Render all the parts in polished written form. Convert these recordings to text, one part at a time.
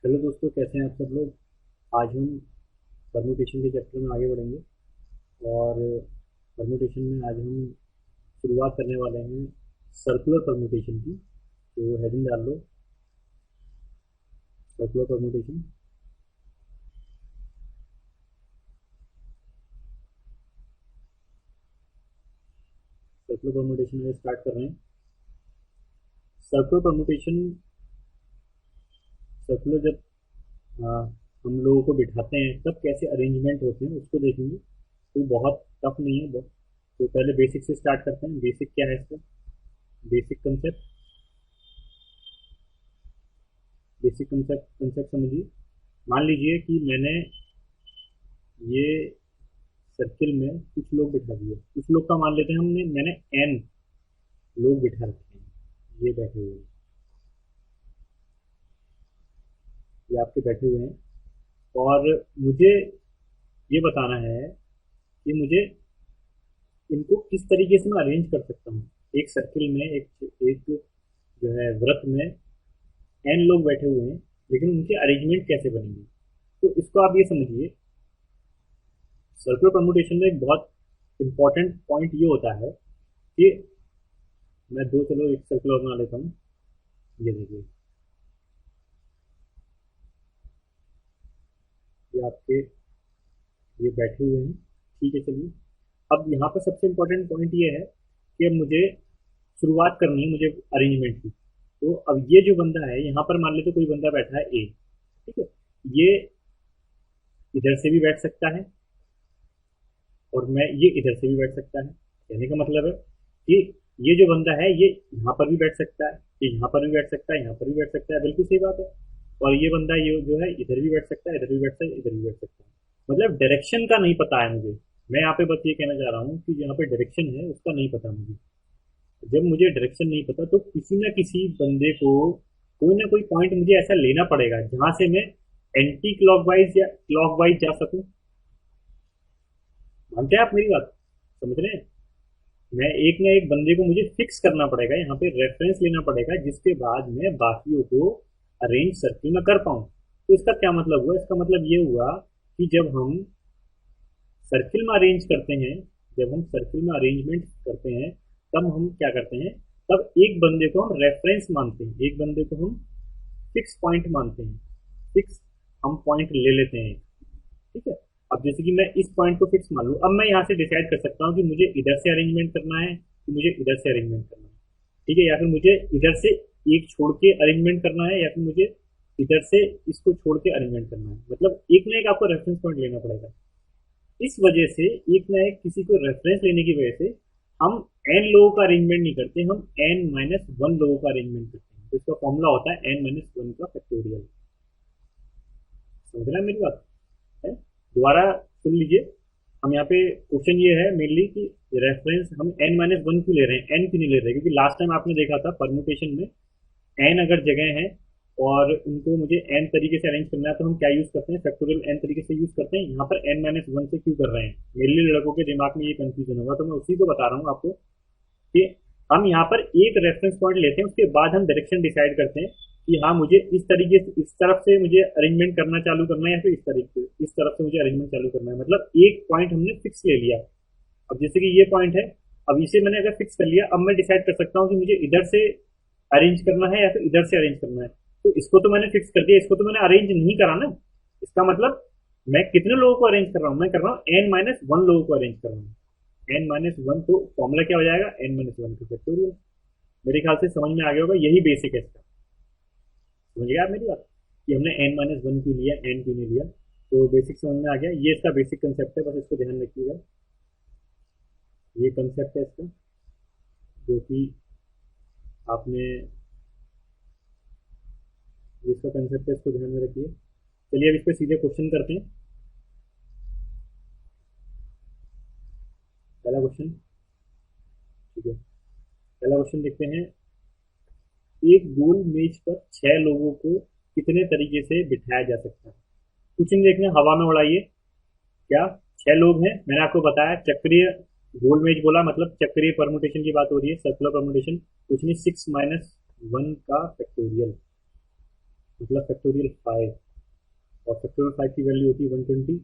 Hello दोस्तों, कैसे हैं आप सब लोग। आज हम परमुटेशन के चैप्टर में आगे बढ़ेंगे। और परमुटेशन में आज हम शुरुआत करने वाले हैं सर्कुलर परमुटेशन की। तो हेडिंग डाल लो, सर्कुलर परमुटेशन। सर्कुलर परमुटेशन में स्टार्ट कर रहे हैं। सर्कुलर परमुटेशन, सर्कुलर जब हम लोगों को बिठाते हैं तब कैसे अरेंजमेंट होते हैं उसको देखेंगे। तो बहुत टफ नहीं है बहुत। तो पहले बेसिक से स्टार्ट करते हैं। बेसिक क्या है इसका, basic concept. Basic concept concept समझिए। मान लीजिए कि मैंने ये सर्किल में कुछ लोग बिठा दिए। कुछ लोग का मान लेते हैं हमने, मैंने एन लोग बिठा रखे हैं। ये बैठे हुए हैं, ये आपके बैठे हुए हैं। और मुझे ये बताना है कि मुझे इनको किस तरीके से मैं अरेंज कर सकता हूँ। एक सर्किल में एक जो है वृत्त में एन लोग बैठे हुए हैं, लेकिन उनके अरेंजमेंट कैसे बनेंगे। तो इसको आप ये समझिए, सर्कुलर परमुटेशन में एक बहुत इंपॉर्टेंट पॉइंट ये होता है कि मैं दो, चलो एक सर्कल और बना लेता हूँ। ये देखिए, ये आपके ये बैठे हुए हैं। ठीक है, चलिए। अब यहाँ पर सबसे इम्पोर्टेंट पॉइंट ये है कि अब मुझे शुरुआत करनी है, मुझे अरेंजमेंट की। तो अब ये जो बंदा है यहाँ पर, मान लेते कोई बंदा बैठा है ए। ठीक है, ये इधर से भी बैठ सकता है और मैं ये इधर से भी बैठ सकता है। कहने का मतलब है कि ये जो बंदा है ये यहाँ पर भी बैठ सकता है, ये यहाँ पर भी बैठ सकता है, यहाँ पर भी बैठ सकता है। बिल्कुल सही बात है। और ये बंदा ये जो है इधर भी बैठ सकता है, इधर भी बैठ सकता है, इधर भी बैठ सकता है। मतलब डायरेक्शन का नहीं पता है मुझे। मैं यहाँ पे बस ये कहना चाह रहा हूँ कि यहाँ पे डायरेक्शन है उसका नहीं पता मुझे। जब मुझे डायरेक्शन नहीं पता तो किसी ना किसी बंदे को कोई ना कोई पॉइंट मुझे ऐसा लेना पड़ेगा जहां से मैं एंटी क्लॉकवाइज या क्लॉकवाइज जा सकूं। मानते हैं आप मेरी बात, समझ रहे हैं। मैं एक ना एक बंदे को मुझे फिक्स करना पड़ेगा, यहाँ पे रेफरेंस लेना पड़ेगा, जिसके बाद मैं बाकियों को अरेंज सर्किल में कर पाऊँ। तो इसका क्या मतलब हुआ, इसका मतलब ये हुआ कि जब हम सर्किल में अरेंज करते हैं, जब हम सर्किल में अरेंजमेंट करते हैं, तब हम क्या करते हैं, तब एक बंदे को हम रेफरेंस मानते हैं, एक बंदे को हम फिक्स पॉइंट मानते हैं। फिक्स हम पॉइंट ले लेते हैं। ठीक है। अब जैसे कि मैं इस पॉइंट को फिक्स मान लूँ, अब मैं यहाँ से डिसाइड कर सकता हूँ कि मुझे इधर से अरेंजमेंट करना है कि मुझे इधर से अरेंजमेंट करना है। ठीक है, या फिर मुझे इधर से एक छोड़ के अरेंजमेंट करना है, या फिर मुझे इधर से इसको छोड़ के अरेंजमेंट करना है। मतलब एक ना एक आपको रेफरेंस पॉइंट लेना पड़ेगा। इस वजह से एक ना एक किसी को रेफरेंस लेने की वजह से हम एन लोगों का अरेंजमेंट नहीं करते, हम एन माइनस वन लोगों का अरेंजमेंट करते हैं। तो इसका फॉर्मूला होता है एन माइनस वन का फैक्टोरियल। समझ रहे हैं मेरी बात है। दोबारा सुन लीजिए। हम यहाँ पे क्वेश्चन ये है मेनली कि रेफरेंस हम एन माइनस वन क्यों ले रहे हैं, एन क्यों नहीं ले रहे हैं। क्योंकि लास्ट टाइम आपने देखा था परमुटेशन में एन अगर जगह है और उनको मुझे एन तरीके से अरेंज करना है, तो हम क्या यूज करते हैं, फैक्टोरियल एन तरीके से यूज करते हैं। यहाँ पर एन माइनस वन से क्यों कर रहे हैं, मेरे लिए लड़कों के दिमाग में ये कंफ्यूजन होगा, तो मैं उसी को बता रहा हूँ आपको कि हम यहाँ पर एक रेफरेंस पॉइंट लेते हैं, उसके बाद हम डायरेक्शन डिसाइड करते हैं कि हाँ मुझे इस तरीके से इस तरफ से मुझे अरेंजमेंट करना चालू करना है, या फिर इस तरीके से इस तरफ से मुझे अरेंजमेंट चालू करना है। मतलब एक पॉइंट हमने फिक्स ले लिया। अब जैसे कि ये पॉइंट है, अब इसे मैंने अगर फिक्स कर लिया, अब मैं डिसाइड कर सकता हूँ कि मुझे इधर से अरेंज करना है या फिर इधर से अरेंज करना है। तो इसको तो मैंने फिक्स कर दिया, इसको तो मैंने अरेंज नहीं करा ना। इसका मतलब मैं कितने लोगों को अरेंज कर रहा हूँ, मैं कर रहा हूँ एन माइनस वन लोगों को अरेंज कर रहा हूँ। एन माइनस वन, तो फॉर्मूला क्या हो जाएगा, एन माइनस वन का फैक्टोरियल। मेरे ख्याल से समझ में आ गया होगा, यही बेसिक है इसका। समझ गया आप मेरी बात कि हमने एन माइनस वन क्यों लिया, एन क्यों नहीं लिया। तो बेसिक समझ में आ गया। ये इसका बेसिक कंसेप्ट है, बस इसको ध्यान रखिएगा। ये कंसेप्ट है इसका, जो कि आपने, ये इसका कंसेप्ट है, इसको ध्यान में रखिए। चलिए अब इस पर सीधे क्वेश्चन करते हैं। पहला क्वेश्चन, ठीक है, पहला क्वेश्चन देखते हैं। एक गोल मेज पर छह लोगों को कितने तरीके से बिठाया जा सकता है। कुछ नहीं देखना, हवा में उड़ाइए। क्या, छह लोग हैं, मैंने आपको बताया चक्रीय गोल मेज बोला, मतलब चक्रीय परमुटेशन की बात हो रही है, सर्कुलर परमुटेशन। कुछ नहीं, सिक्स माइनस वन का फैक्टोरियल। मतलब फैक्टोरियल 5, और फैक्टोरियल 5 की वैल्यू होती है 120।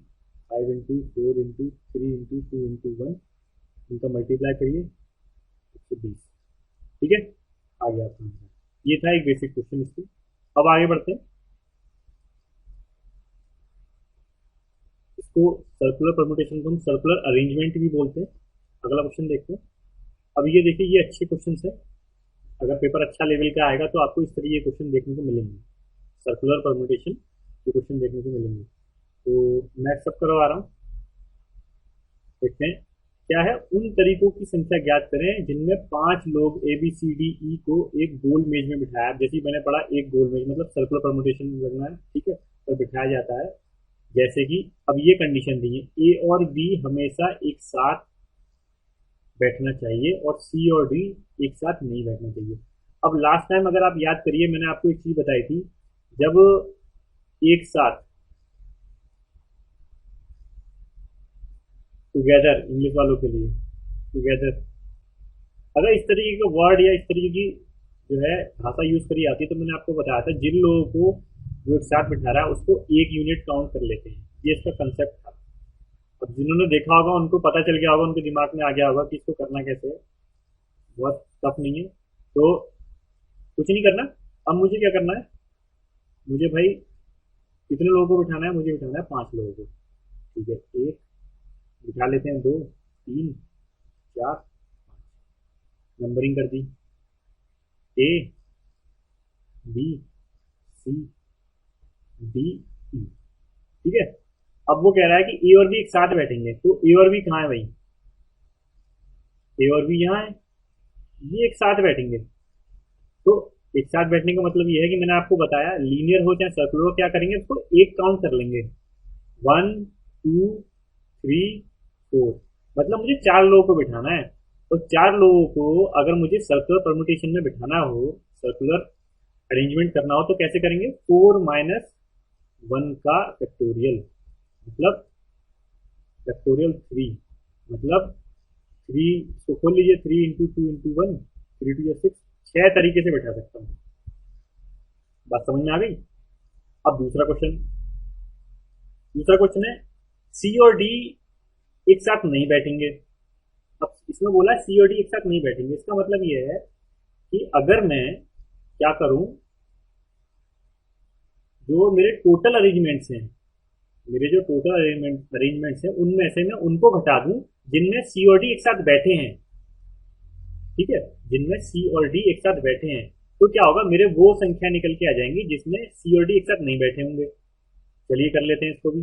5 इंटू 4 इंटू 3 इंटू 2 इंटू 1, इनका मल्टीप्लाई करिए 120। ठीक है, आ गया आपका आंसर। ये था एक बेसिक क्वेश्चन इसको। अब आगे बढ़ते हैं, इसको सर्कुलर परमुटेशन को हम सर्कुलर अरेंजमेंट भी बोलते हैं। अगला क्वेश्चन देखते हैं। अब ये देखिए, ये अच्छे क्वेश्चन है। अगर पेपर अच्छा लेवल का आएगा तो आपको इस तरह ये क्वेश्चन देखने को मिलेंगे, सर्कुलर परमुटेशन के क्वेश्चन देखने को मिलेंगे। तो मैं सब करवा रहा हूँ, देखते हैं क्या है। उन तरीकों की संख्या ज्ञात करें जिनमें 5 लोग ABCDE को एक गोल मेज में बिठाया। जैसे ही मैंने पढ़ा, एक गोल मेज मतलब सर्कुलर परमुटेशन लगना है, ठीक है, तो बिठाया जाता है। जैसे कि अब ये कंडीशन दी है, ए और बी हमेशा एक साथ बैठना चाहिए और सी और डी एक साथ नहीं बैठना चाहिए। अब लास्ट टाइम अगर आप याद करिए, मैंने आपको एक चीज बताई थी, जब एक साथ टुगेदर, इंग्लिश वालों के लिए टुगेदर, अगर इस तरीके का वर्ड या इस तरीके की जो है भाषा यूज करी जाती है, तो मैंने आपको बताया था जिन लोगों को वो एक साथ बिठा रहा है उसको एक यूनिट काउंट कर लेते हैं। ये इसका कंसेप्ट था। अब जिन्होंने देखा होगा उनको पता चल गया होगा, उनके दिमाग में आ गया होगा कि इसको करना कैसे है। बहुत टफ नहीं है, तो कुछ नहीं करना। अब मुझे क्या करना है, मुझे भाई कितने लोगों को बिठाना है, मुझे बिठाना है 5 लोगों को। ठीक है, एक बिठा लेते हैं, 2, 3, 4, नंबरिंग कर दी, ए, बी, सी, डी, ई। ठीक है, अब वो कह रहा है कि ए और बी एक साथ बैठेंगे, तो ए और बी कहाँ है भाई, ए और बी यहाँ है, ये एक साथ बैठेंगे। तो एक साथ बैठने का मतलब ये है कि मैंने आपको बताया, लीनियर हो चाहे सर्कुलर हो, क्या करेंगे, उसको एक काउंट कर लेंगे, 1, 2, 3, 4। मतलब मुझे 4 लोगों को बिठाना है, तो 4 लोगों को अगर मुझे सर्कुलर परमुटेशन में बिठाना हो, सर्कुलर अरेंजमेंट करना हो, तो कैसे करेंगे, 4 - 1 का फैक्टोरियल, मतलब फैक्टोरियल 3, मतलब 3, तो खोल लीजिए, 3 × 2 × 1, 3 × 2 = 6, 6 तरीके से बैठा सकता हूँ। बात समझ में आ गई। अब दूसरा क्वेश्चन है, सी और डी एक साथ नहीं बैठेंगे। अब इसमें बोला है सी और डी एक साथ नहीं बैठेंगे, इसका मतलब ये है कि अगर मैं क्या करूं, जो मेरे टोटल अरेंजमेंट्स हैं, मेरे जो टोटल अरेंजमेंट्स हैं उनमें से मैं उनको घटा दूं जिनमें सी और डी एक साथ बैठे हैं। ठीक है, जिनमें सी और डी एक साथ बैठे हैं, तो क्या होगा, मेरे वो संख्या निकल के आ जाएंगी जिसमें सी और डी एक साथ नहीं बैठे होंगे। चलिए कर लेते हैं इसको भी,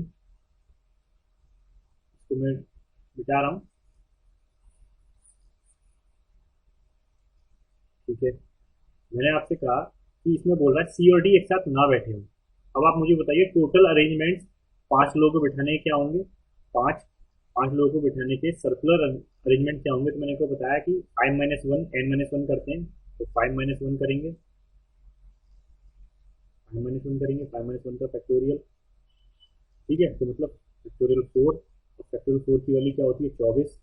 इसको मैं बिता रहा हूँ। ठीक है, मैंने आपसे कहा कि इसमें बोल रहा है सी और डी एक साथ ना बैठे हों। अब आप मुझे बताइए टोटल अरेंजमेंट्स 5 लोगों को बिठाने के क्या होंगे, पांच पांच लोगों को बिठाने के सर्कुलर अरेंजमेंट क्या होंगे। तो मैंने आपको बताया कि 5 - 1 n - 1 करते हैं, तो 5 - 1 करेंगे, 5 - 1 करेंगे, 5 - 1 का फैक्टोरियल। ठीक है, तो मतलब फैक्टोरियल 4, और फैक्टोरियल 4 की वैल्यू क्या होती है, 24।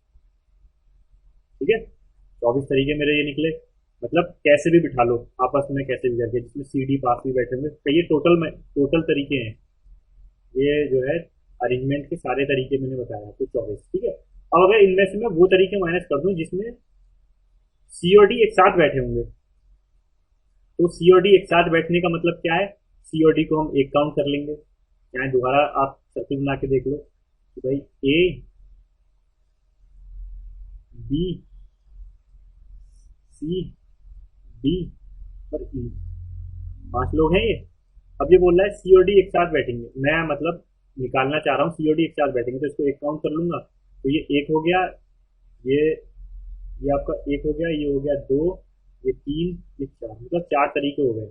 ठीक है, 24 तरीके मेरे ये निकले। मतलब कैसे भी बिठा लो आपस में, कैसे भी करके, जिसमें सी डी पास भी बैठे होंगे, तो ये टोटल में टोटल तरीके हैं, ये जो है अरेंजमेंट के सारे तरीके मैंने बताया, तो 24। ठीक है, अब अगर इनमें से मैं वो तरीके माइनस कर दूं जिसमें सी और डी एक साथ बैठे होंगे, तो सी और डी एक साथ बैठने का मतलब क्या है, सी और डी को हम एक काउंट कर लेंगे। चाहे दोबारा आप सर्किल बना के देख लो कि भाई ए, बी, सी, डी और ई, 5 लोग हैं ये। अब ये बोल रहा है सी और डी एक साथ बैठेंगे, मैं मतलब निकालना चाह रहा हूँ सी और डी एक साथ बैठेंगे, तो इसको एक काउंट कर लूंगा, तो ये एक हो गया, ये ये आपका एक हो गया, ये हो गया 2, ये 3, ये 4, मतलब 4 तरीके हो गए,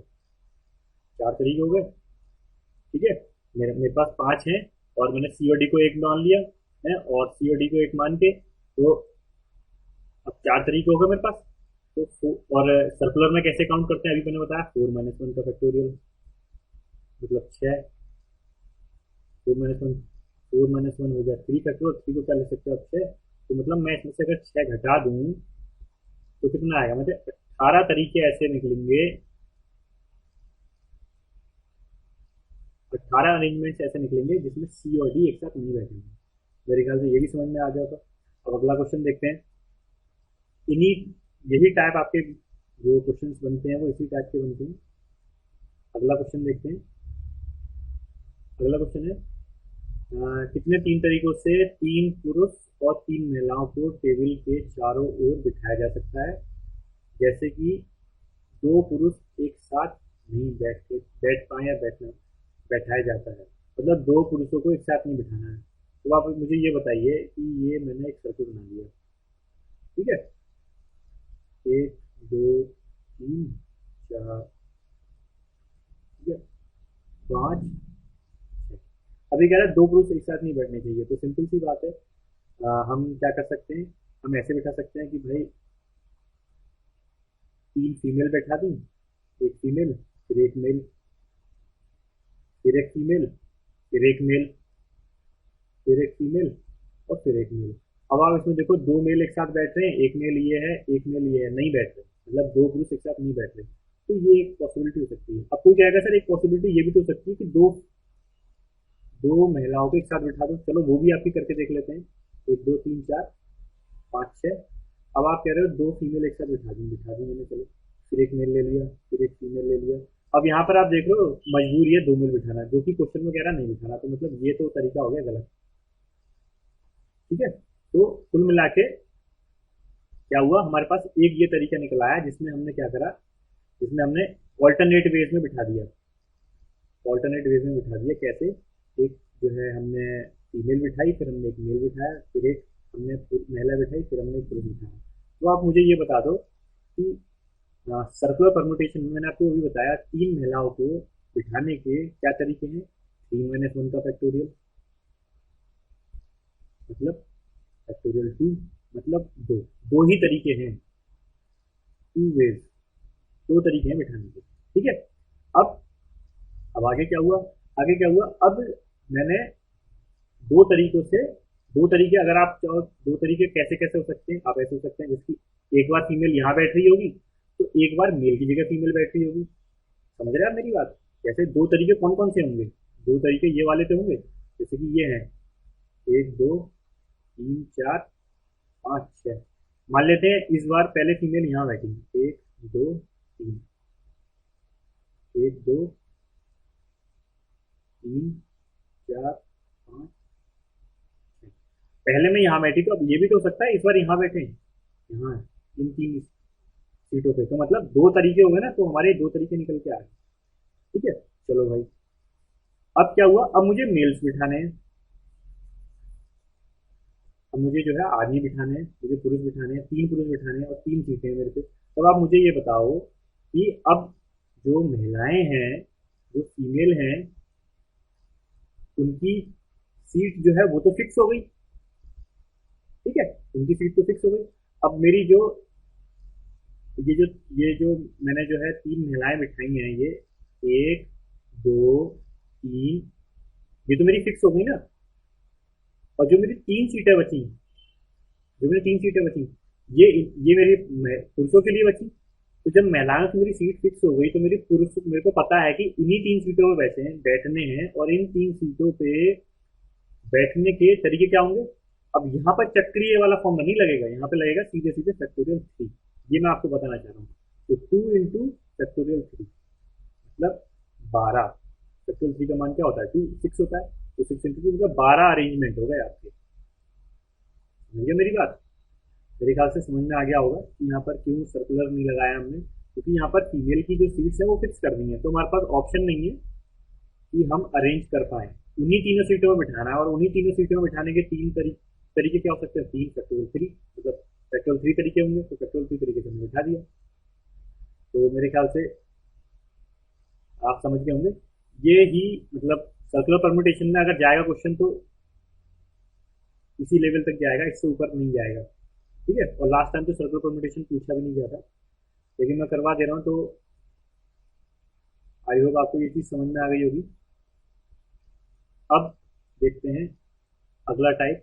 4 तरीके हो गए। ठीक है, मेरे मेरे पास 5 हैं, और मैंने सी और डी को एक मान लिया है, और सी और डी को एक मान के, तो अब 4 तरीके हो गए मेरे पास। तो और सर्कुलर में कैसे काउंट करते हैं, अभी मैंने बताया 4 - 1 का फैक्टोरियल, मतलब 6, 4 - 1, 4 - 1 हो गया 3 फैक्टोरियल, 3 को क्या ले सकते हो आप, 6। तो मतलब मैं इसमें से अगर 6 घटा दूं तो कितना आएगा, मतलब 18 तरीके ऐसे निकलेंगे 18 अरेंजमेंट्स ऐसे निकलेंगे जिसमें सी और डी एक साथ नहीं बैठेंगे। मेरे ख्याल से ये भी समझ में आ गया होगा। अब अगला क्वेश्चन देखते हैं। इन्हीं यही टाइप आपके जो क्वेश्चंस बनते हैं वो इसी टाइप के बनते हैं। अगला क्वेश्चन देखते हैं। अगला क्वेश्चन है कितने तीन तरीकों से तीन पुरुष और तीन महिलाओं को टेबल के चारों ओर बिठाया जा सकता है, जैसे कि दो पुरुष एक साथ नहीं बैठ पाए या बैठाया जाता है। मतलब दो पुरुषों को एक साथ नहीं बिठाना है। तो आप मुझे ये बताइए कि ये मैंने एक सर्कल बना लिया, ठीक है। एक, दो, तीन, चार, ठीक है, पाँच, छः। अभी कह रहा है दो पुरुष एक साथ नहीं बैठने चाहिए, तो सिंपल सी बात है। हम क्या कर सकते हैं, हम ऐसे बिठा सकते हैं कि भाई तीन फीमेल बैठा दी, एक फीमेल, फिर एक मेल, फिर एक फीमेल, फिर एक मेल, फिर एक फीमेल और फिर एक मेल। अब आप इसमें देखो दो मेल एक साथ बैठ रहे हैं, एक मेल ये है, एक मेल ये है, नहीं बैठ रहे, मतलब दो पुरुष एक साथ नहीं बैठ रहे। तो ये एक पॉसिबिलिटी हो सकती है। अब कोई कहेगा सर एक पॉसिबिलिटी ये भी तो हो सकती है कि दो दो महिलाओं को एक साथ बिठा दो। चलो वो भी आप ही करके देख लेते हैं। एक, दो, तीन, चार, पाँच, छः। अब आप कह रहे हो दो फीमेल एक साथ बिठा दी मैंने, चलो फिर एक मेल ले लिया, फिर एक फीमेल ले लिया। अब यहाँ पर आप देख रहे हो मजबूरी है दो मेल बिठाना, जो कि क्वेश्चन में कह रहा नहीं बिठाना, तो मतलब ये तो तरीका हो गया गलत, ठीक है। तो कुल मिला के क्या हुआ, हमारे पास एक ये तरीका निकला है जिसमें हमने क्या करा, जिसमें हमने ऑल्टरनेट वेज में बिठा दिया। ऑल्टरनेट वेज में बिठा दिया कैसे, एक जो है हमने फीमेल बिठाई, फिर हमने एक मेल बिठाया, फिर एक हमने महिला बिठाई, फिर हमने एक पुरुष बिठाया। तो आप मुझे ये बता दो कि सर्कुलर परमुटेशन में मैंने आपको अभी बताया तीन महिलाओं को बिठाने के क्या तरीके हैं। 3 - 1 का फैक्टोरियल मतलब फैक्टोरियल 2, मतलब दो, दो ही तरीके हैं, टू वेज, दो तरीके हैं बिठाने के, ठीक है। अब अब आगे क्या हुआ, आगे क्या हुआ, अब मैंने दो तरीकों से, दो तरीके अगर आप चाहो, दो तरीके कैसे कैसे हो सकते हैं, आप ऐसे हो सकते हैं जिसकी एक बार फीमेल यहाँ बैठ रही होगी तो एक बार मेल की जगह फीमेल बैठ रही होगी। समझ रहे हैं आप मेरी बात। जैसे दो तरीके कौन कौन से होंगे, दो तरीके ये वाले तो होंगे, जैसे कि ये है एक, दो, तीन, चार, पाँच, छः। मान लेते हैं इस बार पहले फीमेल यहाँ बैठी, एक, दो, तीन, एक, दो, तीन, चार, पाँच, छः। पहले में यहाँ बैठी, तो अब ये भी तो हो सकता है इस बार यहाँ बैठे, यहाँ इन तीन सीटों पे, तो मतलब दो तरीके हो गए ना, तो हमारे दो तरीके निकल के आ गए, ठीक है। चलो भाई, अब क्या हुआ, अब मुझे मेल्स बिठाने हैं, अब मुझे जो है आदमी बिठाने हैं, मुझे पुरुष बिठाने हैं, तीन पुरुष बिठाने हैं और तीन सीटें हैं मेरे पे। तब आप मुझे ये बताओ कि अब जो महिलाएं हैं, जो फीमेल हैं, उनकी सीट जो है वो तो फिक्स हो गई, ठीक है, उनकी सीट तो फिक्स हो गई। अब मेरी जो ये जो ये जो मैंने जो है तीन महिलाएं बिठाई हैं, ये एक, दो, तीन, ये तो मेरी फिक्स हो गई ना। और जो मेरी तीन सीटें बची, जो मेरी तीन सीटें बची, ये मेरी पुरुषों के लिए बची। तो जब महिलाओं की मेरी सीट फिक्स हो गई तो मेरी पुरुष, मेरे को पता है कि इन्हीं तीन सीटों पे बैठने हैं, और इन तीन सीटों पे बैठने के तरीके क्या होंगे। अब यहाँ पर चक्रीय वाला फॉर्म नहीं लगेगा, यहाँ पे लगेगा सीधे सीधे फैक्टोरियल 3। ये मैं आपको बताना चाह रहा हूँ। तो 2 × फैक्टोरियल 3 मतलब 12। फैक्टोरियल 3 का मान क्या होता है, 6 होता है, तो 6 × 2 मतलब 12 अरेंजमेंट हो गए आपके। समझिए मेरी बात। मेरे ख्याल से समझ में आ गया होगा कि यहाँ पर क्यों सर्कुलर नहीं लगाया हमने, क्योंकि यहाँ पर फीमेल की जो सीट्स है वो फिक्स कर दी है, तो हमारे पास ऑप्शन नहीं है कि हम अरेंज कर पाए। उन्हीं तीनों सीटों में बिठाना है, और उन्हीं तीनों सीटों में बिठाने के तीन तरीके क्या हो सकते हैं, 3 फैक्टोरियल 3, मतलब फैक्टोरियल 3 तरीके होंगे, तो फैक्टोरियल 3 तरीके से हमने बिठा दिया। तो मेरे ख्याल से आप समझ गए होंगे। ये ही मतलब सर्कुलर परमुटेशन में अगर जाएगा क्वेश्चन तो इसी लेवल तक जाएगा, इससे ऊपर नहीं जाएगा, ठीक है। और लास्ट टाइम तो सर्कुलर परमुटेशन पूछा भी नहीं गया था, लेकिन मैं करवा दे रहा हूँ, तो आई होप आपको ये चीज़ समझ में आ गई होगी। अब देखते हैं अगला टाइप।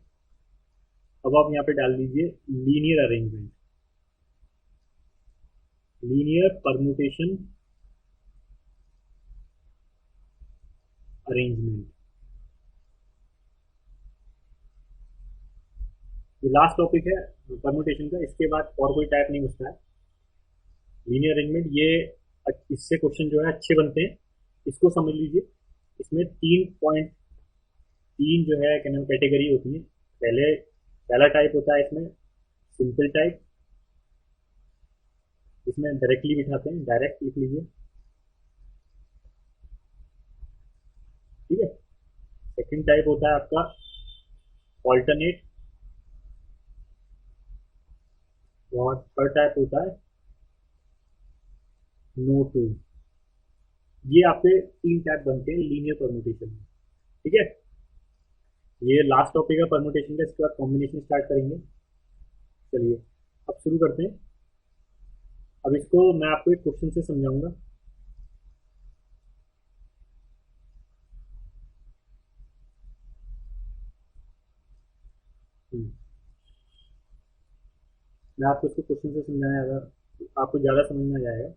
अब आप यहाँ पे डाल दीजिए linear arrangement, linear permutation arrangement. ये लास्ट टॉपिक है परमुटेशन का, इसके बाद और कोई टाइप नहीं बचता है। लीनियर अरेंजमेंट ये इससे क्वेश्चन जो है अच्छे बनते हैं, इसको समझ लीजिए। इसमें 3 जो है क्या नाम कैटेगरी होती है। पहला टाइप होता है इसमें सिंपल टाइप, इसमें डायरेक्टली बिठाते हैं, डायरेक्ट लिख लीजिए, ठीक है। सेकंड टाइप होता है आपका ऑल्टरनेट, और थर्ड टाइप होता है नो टू। ये आपके 3 टाइप बनते हैं लीनियर परमुटेशन में, ठीक है। ये लास्ट टॉपिक है परमुटेशन का, इसके बाद कॉम्बिनेशन स्टार्ट करेंगे। चलिए अब शुरू करते हैं। अब इसको मैं आपको एक क्वेश्चन से समझाऊंगा। हम्म, मैं आपको इसको क्वेश्चन से समझाया, अगर आपको ज़्यादा समझ में आ जाएगा।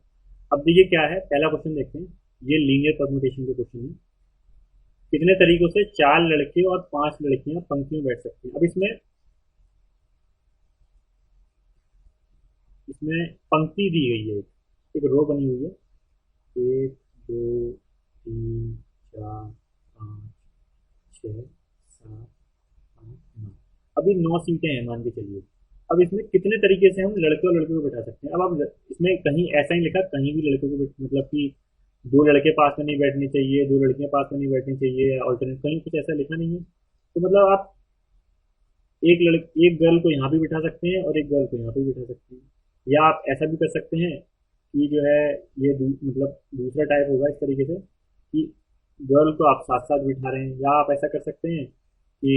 अब देखिए क्या है, पहला क्वेश्चन देखते हैं। ये लीनियर परमुटेशन के क्वेश्चन है। कितने तरीकों से 4 लड़के और 5 लड़कियां पंक्ति में बैठ सकती हैं। अब इसमें इसमें पंक्ति दी गई है, एक रो बनी हुई है, 1 2 3 4 5 6 7 8 9। अभी 9 सीटें हैं मान के चलिए। अब इसमें कितने तरीके से हम लड़के और लड़कियों को बैठा सकते हैं। अब आप इसमें कहीं ऐसा ही लिखा, कहीं भी लड़कों को मतलब कि 2 लड़के पास में नहीं बैठने चाहिए, 2 लड़कियां पास में नहीं बैठनी चाहिए, ऑल्टरनेट कहीं कुछ ऐसा लिखा नहीं है। तो मतलब आप एक गर्ल को यहाँ भी बिठा सकते हैं और एक गर्ल को यहाँ पे बिठा सकते हैं। या आप ऐसा भी कर सकते हैं कि जो है ये मतलब दूसरा टाइप होगा इस तरीके से कि गर्ल को आप साथ साथ बिठा रहे हैं। या आप ऐसा कर सकते हैं कि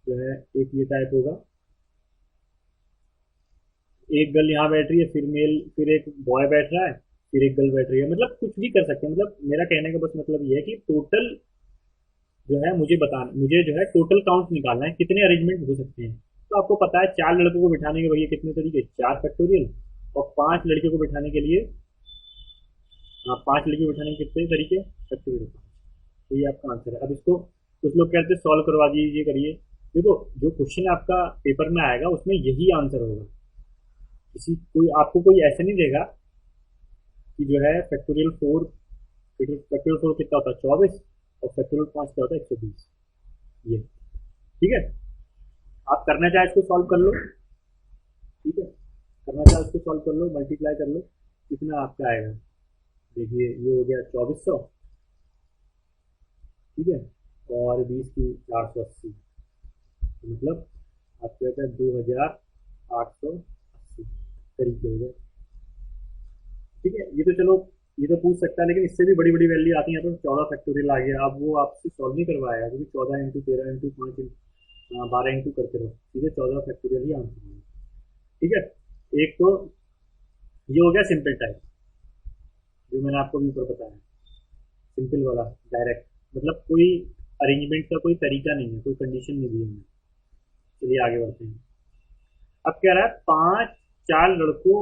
जो है एक ये टाइप होगा, एक गर्ल यहाँ बैठ रही है, फिर एक बॉय बैठ रहा है, फिर एक गर्ल बैठ रही है। मतलब कुछ भी कर सकते हैं। मतलब मेरा कहने का बस मतलब ये है कि टोटल जो है मुझे जो है टोटल काउंट निकालना है, कितने अरेंजमेंट हो सकते हैं। तो आपको पता है 4 लड़कों को बिठाने के भैया कितने तरीके, 4 फैक्टोरियल। और 5 लड़कियों को बिठाने के लिए, हाँ 5 लड़कियों को बिठाने के कितने तरीके, फैक्टोरियल 5। तो ये आपका आंसर है। अब इसको कुछ लोग कहते हैं सॉल्व करवा दीजिए, करिए। देखो जो क्वेश्चन आपका पेपर में आएगा उसमें यही आंसर होगा। आपको कोई ऐसे नहीं देगा कि जो है फैक्टोरियल 4 कितना होता है 24, और फैक्टोरियल 5 क्या होता है 120। ये ठीक है। आप करना चाहे इसको सॉल्व कर लो, ठीक है, करना चाहे इसको सॉल्व कर लो, मल्टीप्लाई कर लो, कितना आपका आएगा। देखिए ये हो गया 2400, ठीक है, और 20 की 480, मतलब आपके होता है 2880 तरीके हो गए, ठीक है। ये तो चलो, ये तो पूछ सकता है, लेकिन इससे भी बड़ी बड़ी वैल्यू आती है। यहाँ पर 14 फैक्टोरियल आ गया, अब वो आपसे सॉल्व नहीं करवाएगा, क्योंकि 14 × 13 × 5 12 इंटू करते रहो, सीधे 14 फैक्टोरियल ही आंसर होगा, ठीक है। एक तो ये हो गया सिंपल टाइप, जो मैंने आपको भी ऊपर बताया, सिंपल वाला डायरेक्ट, मतलब कोई अरेंजमेंट का कोई तरीका नहीं है, कोई कंडीशन नहीं दी है। चलिए आगे बढ़ते हैं। अब कह रहा है 4 लड़कों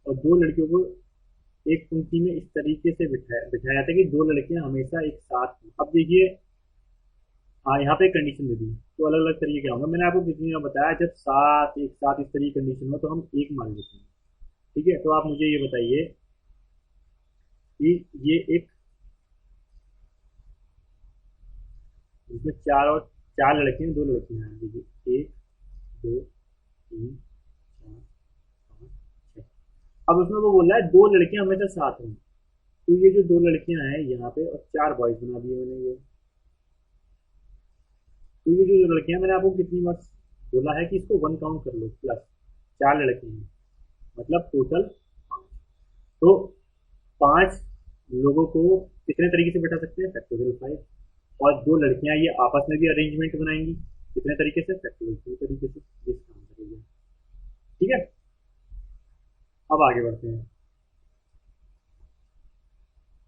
और 2 लड़कियों को एक पंक्ति में इस तरीके से बिठाया जाता है कि 2 लड़कियां हमेशा एक साथ हों। अब देखिए, हाँ यहाँ पे कंडीशन दे दी, तो अलग अलग तरीके क्या होंगे। मैंने आपको कितनी बार बताया, जब सात एक साथ इस तरीके कंडीशन हो तो हम एक मान लेते हैं, ठीक है। तो आप मुझे ये बताइए कि ये एक, इसमें 4 लड़कियां 2 लड़कियां हैं, देखिए 1 2 3 4 5 6। अब उसमें वो बोल रहा है 2 लड़कियां हमेशा साथ हों। तो ये जो 2 लड़कियां हैं यहाँ पे, और 4 बॉयज बना दिए मैंने ये। तो ये जो लड़कियां, मैंने आपको कितनी बार बोला है कि इसको 1 काउंट कर लो, प्लस 4 लड़कियां हैं, मतलब टोटल 5। तो 5 लोगों को कितने तरीके से बैठा सकते हैं, फैक्टोरियल 5। और 2 लड़कियां ये आपस में भी अरेंजमेंट बनाएंगी, कितने तरीके से, फैक्टोरियल 2 तरीके से। ये काम करेंगे, ठीक है। अब आगे बढ़ते हैं।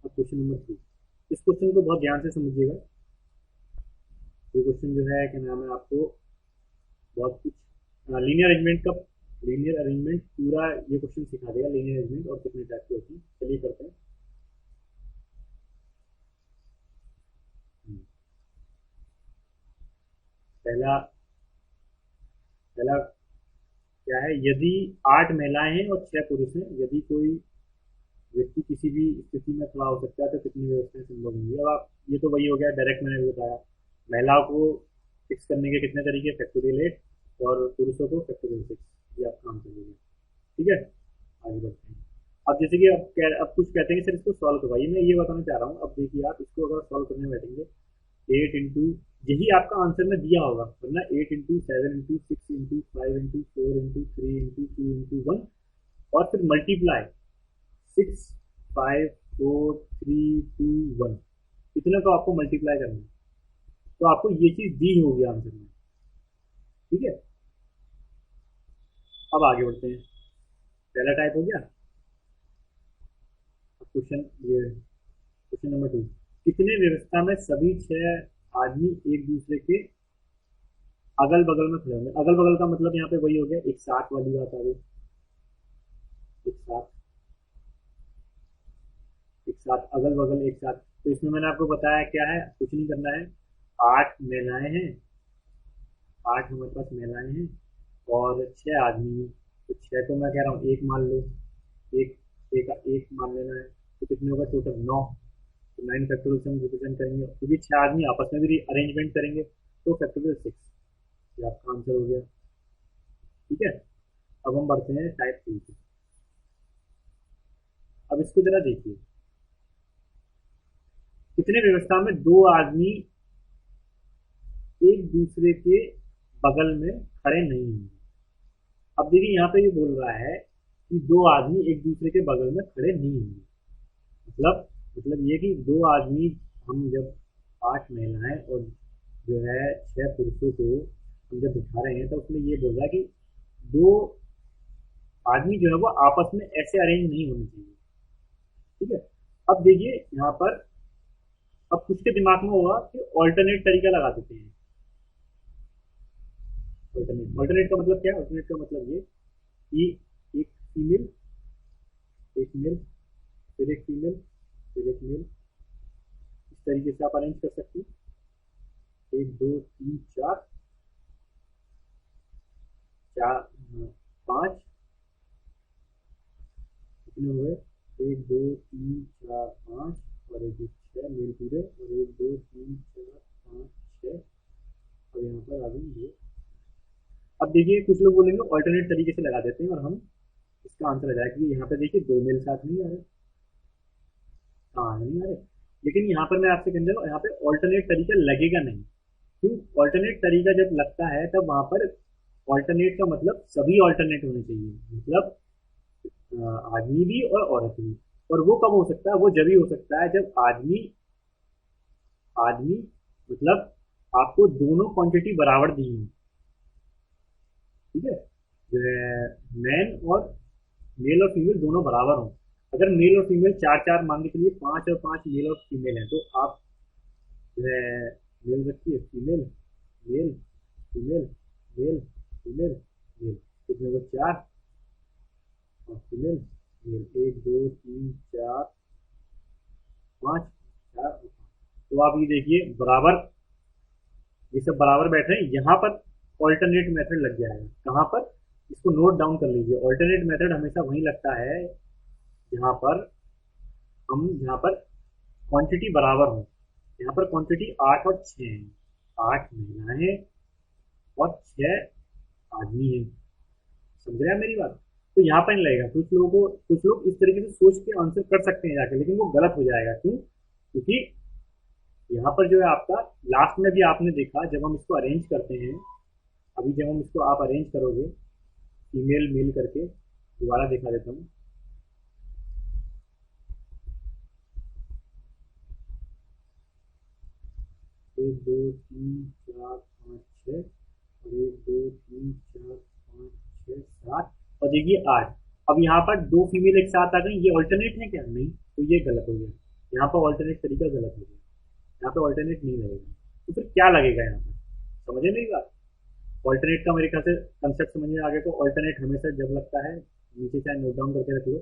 अब क्वेश्चन नंबर 3, इस क्वेश्चन को बहुत ध्यान से समझिएगा। ये क्वेश्चन जो है क्या नाम है, आपको बहुत कुछ लीनियर अरेंजमेंट का, लीनियर अरेंजमेंट पूरा ये क्वेश्चन सिखा देगा, लीनियर अरेंजमेंट और कितने टाइप के होते हैं। चलिए करते हैं। पहला पहला क्या है, यदि 8 महिलाएं हैं और 6 पुरुष हैं, यदि कोई व्यक्ति किसी भी स्थिति में खड़ा हो सकता है तो कितनी व्यवस्थाएं संभव होंगी। अब आप, ये तो वही हो गया डायरेक्ट, मैंने भी बताया। महिलाओं को फिक्स करने के कितने तरीके, फैक्टोरियल 8, और पुरुषों को फैक्टोरियल 6। ये आप काम कर लीजिए। ठीक है, आगे बढ़ते हैं। अब जैसे कि अब कुछ कहते हैं कि सर इसको सॉल्व करवाइए, मैं ये बताना चाह रहा हूँ। अब देखिए, आप इसको अगर सॉल्व करने बैठेंगे, 8 इंटू, यही आपका आंसर में दिया होगा, वरना 8 into 7 into 6 into 5 into 4 into 2 into 1, और फिर मल्टीप्लाई 6, 5, 4, 3, 2, 1, इतना तो आपको मल्टीप्लाई करना है। तो आपको ये चीज दी होगी आंसर में। ठीक है, अब आगे बढ़ते हैं। पहला टाइप हो गया। क्वेश्चन ये क्वेश्चन नंबर 2, कितने व्यवस्था में सभी 6 आदमी एक दूसरे के अगल बगल में खड़े होंगे। अगल बगल का मतलब यहाँ पे वही हो गया, एक साथ वाली बात आ गई। एक साथ, एक साथ, अगल बगल एक साथ। तो इसमें मैंने आपको बताया क्या है, कुछ नहीं करना है। 8 महिलाएं हैं, 8 हमारे पास महिलाएं हैं, और 6 आदमी हैं। तो 6 को मैं कह रहा हूँ एक मान लो, एक एक एक मान लेना है। तो कितने होगा टोटल, 9। तो 9 फैक्टोरियल से हम रिप्रेजेंट करेंगे, क्योंकि 6 आदमी आपस में भी अरेंजमेंट करेंगे, तो फैक्टोरियल 6। ये आपका आंसर हो गया। ठीक है, अब हम बढ़ते हैं टाइप 3 पे। अब इसको जरा देखिए, कितने व्यवस्था में 2 आदमी एक दूसरे के बगल में खड़े नहीं होंगे। अब देखिए, यहाँ पे ये बोल रहा है कि 2 आदमी एक दूसरे के बगल में खड़े नहीं होंगे। मतलब ये कि 2 आदमी, हम जब 8 महिलाएं और जो है 6 पुरुषों को हम जब बिठा रहे हैं, तो उसमें ये बोल रहा है कि 2 आदमी जो है वो आपस में ऐसे अरेंज नहीं होने चाहिए। ठीक है, अब देखिए यहाँ पर, अब कुछ के दिमाग में होगा कि ऑल्टरनेट तरीका लगा देते हैं। ऑल्टरनेट का मतलब क्या है, ऑल्टरनेट का मतलब ये कि एक फीमेल, एक मेल, फिर एक फीमेल, फिर एक मेल, इस तरीके से आप अरेंज कर सकते हैं। 1, 2, 3, 4, 4, 5, कितने हुए, 1, 2, 3, 4, 5, और एक 6 मेल पूरे, और 1, 2, 3, 4, 5, 6, और यहाँ पर आ गई ये। अब देखिए, कुछ लोग बोलेंगे ऑल्टरनेट तरीके से लगा देते हैं और हम इसका आंसर आ जाएगा, क्योंकि यहाँ पे देखिए 2 मेल साथ नहीं आ रहे। हाँ, नहीं आ रहे। लेकिन यहाँ पर मैं आपसे कहना चाहूँ, यहाँ पे ऑल्टरनेट तरीका लगेगा नहीं। क्यों, ऑल्टरनेट तरीका जब लगता है तब वहां पर ऑल्टरनेट का मतलब सभी ऑल्टरनेट होने चाहिए, मतलब आदमी भी और औरत भी। और वो कब हो सकता है, वो जब ही हो सकता है जब आदमी आदमी मतलब आपको दोनों क्वांटिटी बराबर दी है। ठीक है, जो है मैन और मेल और फीमेल दोनों बराबर हों। अगर मेल और फीमेल 4-4, मान के चलिए 5 और 5 मेल और फीमेल है, तो आप जो है मेल रखिए, female, male, female, male, female, male, कितने को 4, और फीमेल, मेल, 1, 2, 3, 4, 5, 4। तो आप ये देखिए बराबर, ये सब बराबर बैठ रहे हैं। यहाँ पर ऑल्टरनेट मेथड लग जाएगा, कहाँ पर, इसको नोट डाउन कर लीजिए। ऑल्टरनेट मेथड हमेशा वही लगता है जहाँ पर जहाँ पर क्वांटिटी बराबर हो। यहाँ पर क्वांटिटी 8 और 6 है, 8 महिलाएं और 6 आदमी हैं। समझ रहे हैं मेरी बात। तो यहाँ पर नहीं लगेगा। कुछ लोग इस तरीके से सोच के आंसर कर सकते हैं जाके, लेकिन वो गलत हो जाएगा। क्यों, क्योंकि यहाँ पर जो है आपका, लास्ट में भी आपने देखा जब हम इसको अरेंज करते हैं, अभी जब हम इसको आप अरेंज करोगे फीमेल मेल करके, दोबारा दिखा देता हूँ। 1, 2, 3, 4, 5, 6, और 1, 2, 3, 4, 5, 6, 7, और देखिए 8। अब यहाँ पर 2 फीमेल एक साथ आ गई, ये ऑल्टरनेट है क्या, नहीं, तो ये गलत हो गया। यहाँ पर ऑल्टरनेट तरीका गलत हो गया, यहाँ पे ऑल्टरनेट नहीं लगेगा। तो फिर क्या लगेगा यहाँ पर, समझे मेरी बात। ऑल्टरनेट का मेरे ख्याल से कंसेप्ट समझ में आ गया। तो ऑल्टरनेट हमेशा जब लगता है, नीचे चाहे नोट डाउन करके रख लो,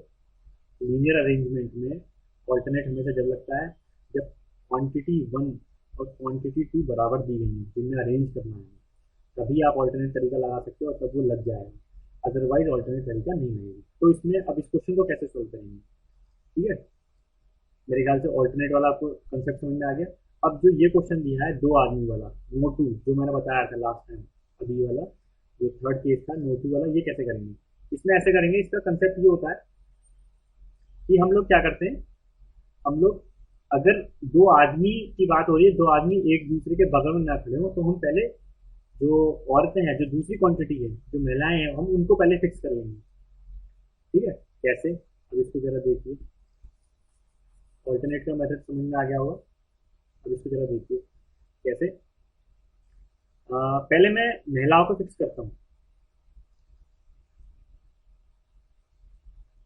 लीनियर अरेंजमेंट में ऑल्टरनेट हमेशा जब लगता है जब क्वांटिटी 1 और क्वांटिटी 2 बराबर दी गई है, जिनमें अरेंज करना है। तभी आप ऑल्टरनेट तरीका लगा सकते हो और तब वो लग जाएगा, अदरवाइज ऑल्टरनेट तरीका नहीं लगेगा। तो इसमें अब इस क्वेश्चन को कैसे सोल्व करेंगे, ठीक है। मेरे ख्याल से ऑल्टरनेट वाला आपको कंसेप्ट समझ में आ गया। अब जो ये क्वेश्चन दिया है दो आदमी वाला, नो टू, जो मैंने बताया था लास्ट टाइम, अभी वाला जो थर्ड केस था नो टू वाला, ये कैसे करेंगे। इसमें ऐसे करेंगे, इसका कंसेप्ट ये होता है कि हम लोग क्या करते हैं, हम लोग अगर दो आदमी की बात हो रही है, दो आदमी एक दूसरे के बगल में ना खड़े हो, तो हम पहले जो औरतें हैं, जो दूसरी क्वांटिटी है, जो महिलाएं हैं, हम उनको पहले फिक्स कर लेंगे, ठीक है। कैसे, अब इसको जरा देखिए, ऑल्टरनेट का मेथड समझ में आ गया होगा। अब इसको जरा देखिए कैसे। पहले मैं महिलाओं को फिक्स करता हूँ,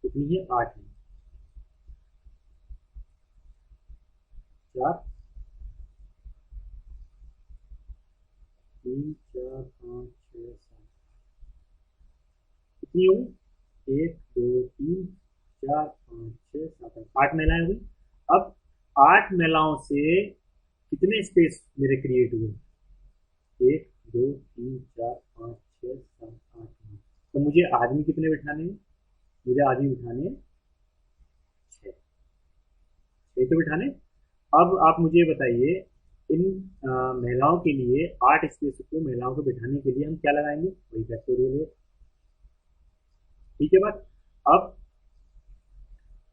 कितनी है, 8 है, 4, 3, 4, 5, 6, 7, कितनी होगी, 1, 2, 3, 4, 5, 6, 7, 8 महिलाएं हुई। अब 8 महिलाओं से कितने स्पेस मेरे क्रिएट हुए, 1, 2, 3, 4, 5, 6, 7, 8, 9। तो मुझे आदमी कितने बिठाने हैं, मुझे आदमी बिठाने हैं 6, 6 तो बिठाने। अब आप मुझे बताइए, इन महिलाओं के लिए 8 स्पेस को महिलाओं को बिठाने के लिए हम क्या लगाएंगे, वही फैक्टोरियल है, ठीक है बात। अब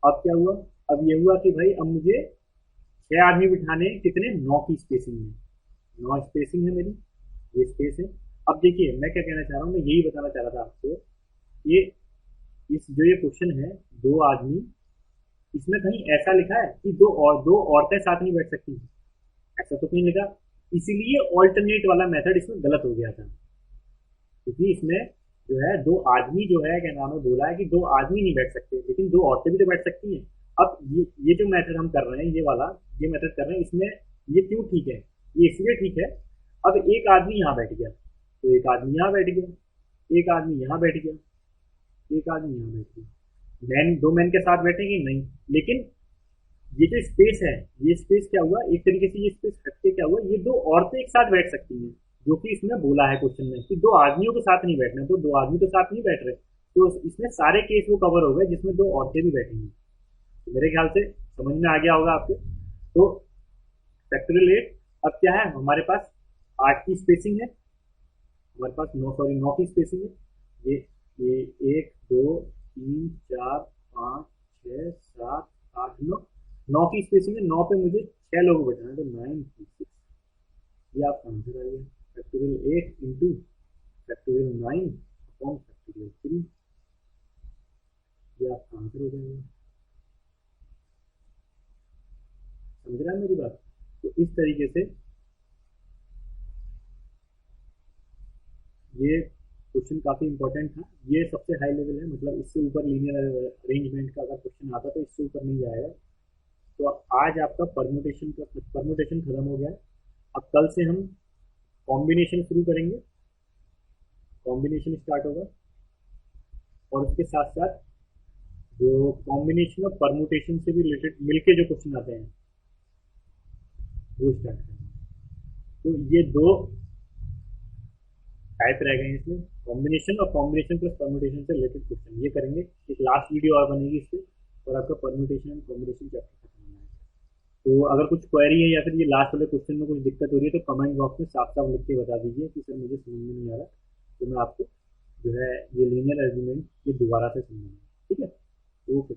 अब क्या हुआ, अब ये हुआ कि भाई अब मुझे 6 आदमी बिठाने हैं, कितने, 9 की स्पेसिंग में, 9 स्पेसिंग है मेरी, ये स्पेस है। अब देखिए मैं क्या कहना चाह रहा हूँ, मैं यही बताना चाह रहा था आपको, ये इस जो ये क्वेश्चन है, दो आदमी, इसमें कहीं ऐसा लिखा है कि दो औरतें साथ नहीं बैठ सकती, ऐसा तो कहीं लिखा। इसीलिए ऑल्टरनेट वाला मेथड इसमें गलत हो गया था, क्योंकि इसमें जो है दो आदमी, जो है क्या नाम है, बोला है कि दो आदमी नहीं बैठ सकते, लेकिन दो औरतें भी तो बैठ सकती हैं। अब ये जो मेथड हम कर रहे हैं, ये वाला, ये मेथड कर रहे हैं, इसमें ये क्यों ठीक है, ये इसलिए ठीक है। अब एक आदमी यहाँ बैठ गया, तो एक आदमी यहाँ बैठ गया, एक आदमी यहाँ बैठ गया, एक आदमी यहाँ बैठ गया, मैन दो मैन के साथ बैठेंगे नहीं, लेकिन ये जो स्पेस है, ये स्पेस क्या हुआ, एक तरीके से ये स्पेस हटके क्या हुआ, ये दो औरतें एक साथ बैठ सकती हैं, जो कि इसमें बोला है क्वेश्चन में कि दो आदमियों के साथ नहीं बैठना, तो दो आदमी तो साथ नहीं बैठ रहे, तो इसमें सारे केस वो कवर हो गए जिसमें दो औरतें भी बैठेंगी। तो मेरे ख्याल से समझ में आ गया होगा आपके। तो फैक्टोरियल 8, अब क्या है हमारे पास, 8 की स्पेसिंग है, हमारे पास 9, सॉरी 9 की स्पेसिंग है, ये 1, 2, 3, 4, 5, 6, 7, 8, 9, 9 की स्पेसिंग है, 9 पे मुझे 6 लोग बैठाना है, तो 9, 6, ये आपका आंसर आ गया, factorial 8 into factorial 9 upon factorial 3, ये आपका आंसर हो जाएगा। समझ रहा है मेरी बात। तो इस तरीके से ये क्वेश्चन काफी इंपॉर्टेंट था, ये सबसे हाई लेवल है, मतलब इससे ऊपर लीनियर अरेंजमेंट का अगर क्वेश्चन आता तो इससे ऊपर नहीं जाएगा। तो आज आपका परमुटेशन खत्म हो गया है। अब कल से हम कॉम्बिनेशन शुरू करेंगे, कॉम्बिनेशन स्टार्ट होगा, और उसके साथ साथ जो कॉम्बिनेशन और परमुटेशन से भी रिलेटेड मिलके जो क्वेश्चन आते हैं वो स्टार्ट करेंगे। तो ये दो टाइप रह गए हैं इसमें, कॉम्बिनेशन और कॉम्बिनेशन प्लस परम्यूटेशन से रिलेटेड क्वेश्चन ये करेंगे। एक लास्ट वीडियो और बनेगी इससे, और आपका परम्यूटेशन एंड कॉम्बिनेशन चैप्टर खत्म होना है। तो अगर कुछ क्वेरी है या फिर ये लास्ट वाले क्वेश्चन में कुछ दिक्कत हो रही है तो कमेंट बॉक्स में साफ साफ लिख के बता दीजिए कि सर मुझे समझ में नहीं आ रहा, तो मैं आपको जो है ये लीनियर अरेंजमेंट ये दोबारा से समझाऊंगा, ठीक है। ओके।